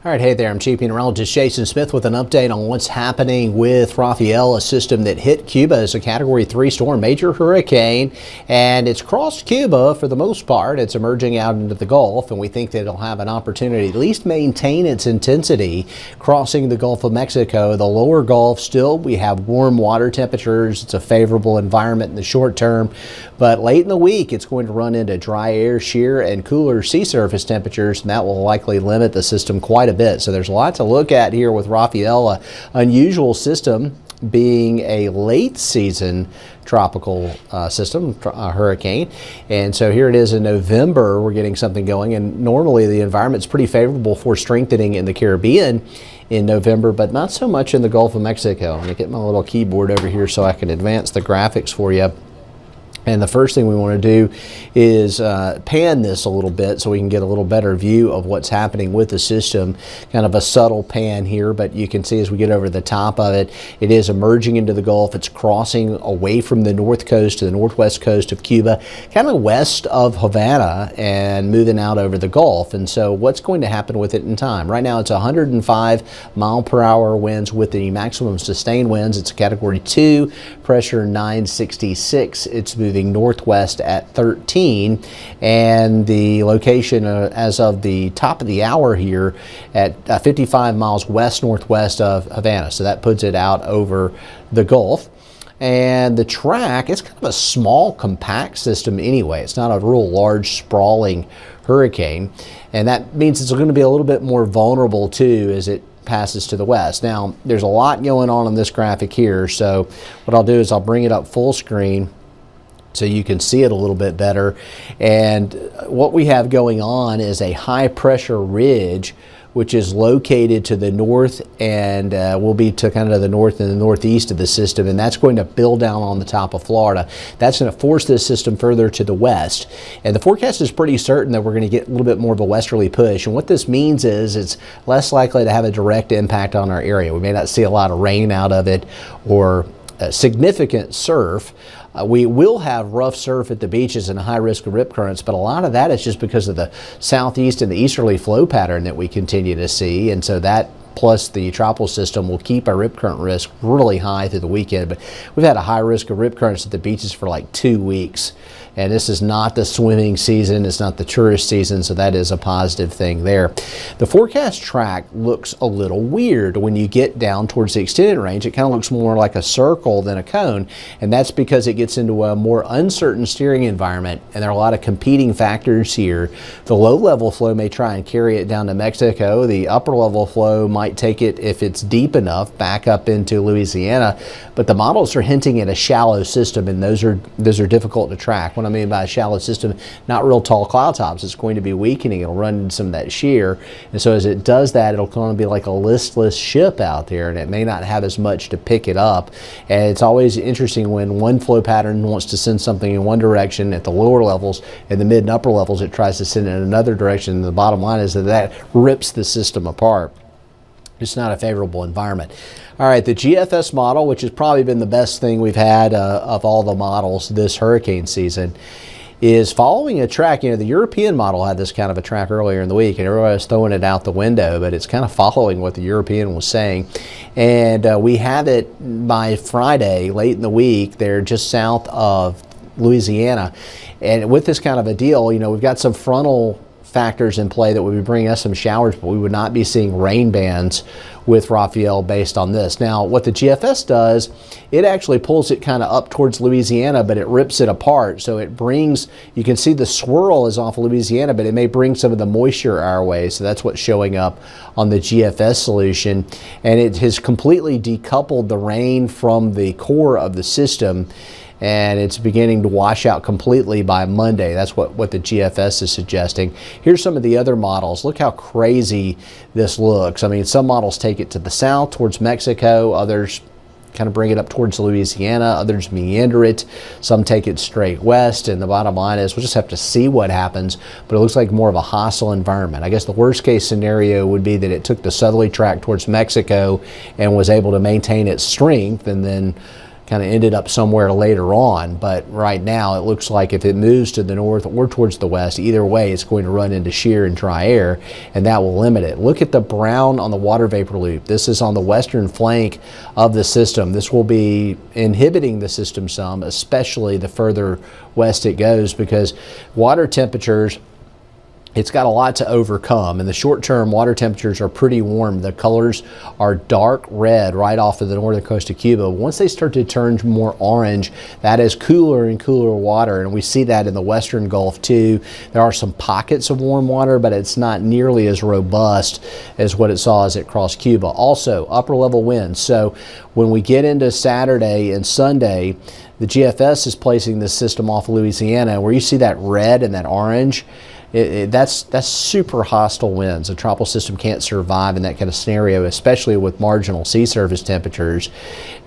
All right, hey there, I'm Chief Meteorologist Jason Smith with an update on what's happening with Rafael, a system that hit Cuba as a Category 3 storm, major hurricane, and it's crossed Cuba for the most part. It's emerging out into the Gulf, and we think that it'll have an opportunity to at least maintain its intensity crossing the Gulf of Mexico. The lower Gulf still, we have warm water temperatures. It's a favorable environment in the short term, but late in the week, it's going to run into dry air, shear, and cooler sea surface temperatures, and that will likely limit the system quite a bit. So there's a lot to look at here with Rafael, an unusual system being a late season tropical system, hurricane. And so here it is in November, we're getting something going. And normally the environment's pretty favorable for strengthening in the Caribbean in November, but not so much in the Gulf of Mexico. I'm gonna get my little keyboard over here so I can advance the graphics for you. And the first thing we want to do is pan this a little bit so we can get a little better view of what's happening with the system. Kind of a subtle pan here, but you can see as we get over the top of it, it is emerging into the Gulf. It's crossing away from the north coast to the northwest coast of Cuba, kind of west of Havana, and moving out over the Gulf. And so what's going to happen with it in time? Right now it's 105-mile-per-hour winds with the maximum sustained winds. It's a Category 2, pressure 966. It's moving northwest at 13, and the location as of the top of the hour here at 55 miles west-northwest of Havana. So that puts it out over the Gulf. And the track, it's kind of a small, compact system anyway. It's not a real large, sprawling hurricane. And that means it's going to be a little bit more vulnerable too as it passes to the west. Now, there's a lot going on this graphic here. So what I'll do is I'll bring it up full screen so you can see it a little bit better. And what we have going on is a high pressure ridge which is located to the north and will be to kind of the north and the northeast of the system, and that's going to build down on the top of Florida. That's going to force this system further to the west, and the forecast is pretty certain that we're going to get a little bit more of a westerly push. And what this means is it's less likely to have a direct impact on our area. We may not see a lot of rain out of it or significant surf. We will have rough surf at the beaches and a high risk of rip currents, but a lot of that is just because of the southeast and the easterly flow pattern that we continue to see. And so that plus the tropical system will keep our rip current risk really high through the weekend. But we've had a high risk of rip currents at the beaches for like 2 weeks. And this is not the swimming season, it's not the tourist season, so that is a positive thing there. The forecast track looks a little weird when you get down towards the extended range. It kind of looks more like a circle than a cone, and that's because it gets into a more uncertain steering environment, and there are a lot of competing factors here. The low-level flow may try and carry it down to Mexico. The upper-level flow might take it, if it's deep enough, back up into Louisiana, but the models are hinting at a shallow system, and those are difficult to track. What I mean by a shallow system, not real tall cloud tops. It's going to be weakening. It'll run into some of that shear. And so as it does that, it'll kind of be like a listless ship out there, and it may not have as much to pick it up. And it's always interesting when one flow pattern wants to send something in one direction at the lower levels, and the mid and upper levels it tries to send it in another direction. And the bottom line is that rips the system apart. It's not a favorable environment. All right, the GFS model, which has probably been the best thing we've had of all the models this hurricane season, is following a track. You know, the European model had this kind of a track earlier in the week, and everybody was throwing it out the window, but it's kind of following what the European was saying. And we have it by Friday, late in the week, they're just south of Louisiana. And with this kind of a deal, you know, we've got some frontal factors in play that would be bringing us some showers, but we would not be seeing rain bands with Rafael based on this. Now, what the GFS does, it actually pulls it kind of up towards Louisiana, but it rips it apart. So it brings, you can see the swirl is off Louisiana, but it may bring some of the moisture our way. So that's what's showing up on the GFS solution. And it has completely decoupled the rain from the core of the system, and it's beginning to wash out completely by Monday. That's what the GFS is suggesting. Here's some of the other models. Look how crazy this looks. I mean, some models take it to the south towards Mexico, others kind of bring it up towards Louisiana, others meander it, some take it straight west, and the bottom line is we'll just have to see what happens, but it looks like more of a hostile environment. I guess the worst case scenario would be that it took the southerly track towards Mexico and was able to maintain its strength, and then kind of ended up somewhere later on. But right now it looks like if it moves to the north or towards the west, either way it's going to run into shear and dry air, and that will limit it. Look at the brown on the water vapor loop. This is on the western flank of the system. This will be inhibiting the system some, especially the further west it goes, because water temperatures, it's got a lot to overcome. In the short term, water temperatures are pretty warm. The colors are dark red right off of the northern coast of Cuba. Once they start to turn more orange, that is cooler and cooler water, and we see that in the western Gulf too. There are some pockets of warm water, but it's not nearly as robust as what it saw as it crossed Cuba. Also, upper level winds. So when we get into Saturday and Sunday, the GFS is placing this system off of Louisiana, where you see that red and that orange. That's super hostile winds. A tropical system can't survive in that kind of scenario, especially with marginal sea surface temperatures.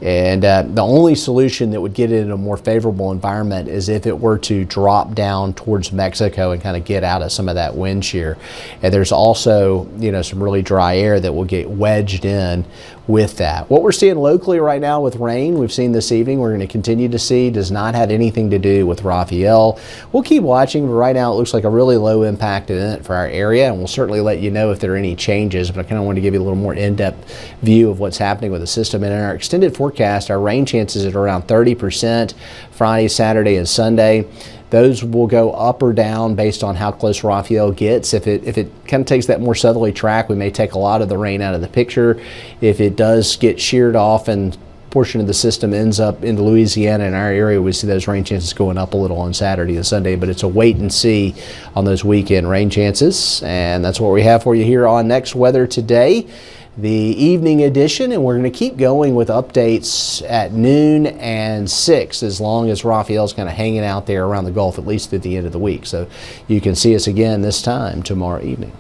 And the only solution that would get it in a more favorable environment is if it were to drop down towards Mexico and kind of get out of some of that wind shear. And there's also, you know, some really dry air that will get wedged in with that. What we're seeing locally right now with rain, we've seen this evening, we're going to continue to see, does not have anything to do with Rafael. We'll keep watching, but right now it looks like a really low impact event for our area, and we'll certainly let you know if there are any changes, but I kind of want to give you a little more in-depth view of what's happening with the system. And in our extended forecast, our rain chances are around 30% Friday, Saturday, and Sunday. Those will go up or down based on how close Rafael gets. If it kind of takes that more southerly track, we may take a lot of the rain out of the picture. If it does get sheared off and portion of the system ends up into Louisiana in our area, we see those rain chances going up a little on Saturday and Sunday, but it's a wait and see on those weekend rain chances. And that's what we have for you here on Next Weather Today, the evening edition, and we're going to keep going with updates at noon and 6 as long as Rafael's kind of hanging out there around the Gulf, at least through the end of the week. So you can see us again this time tomorrow evening.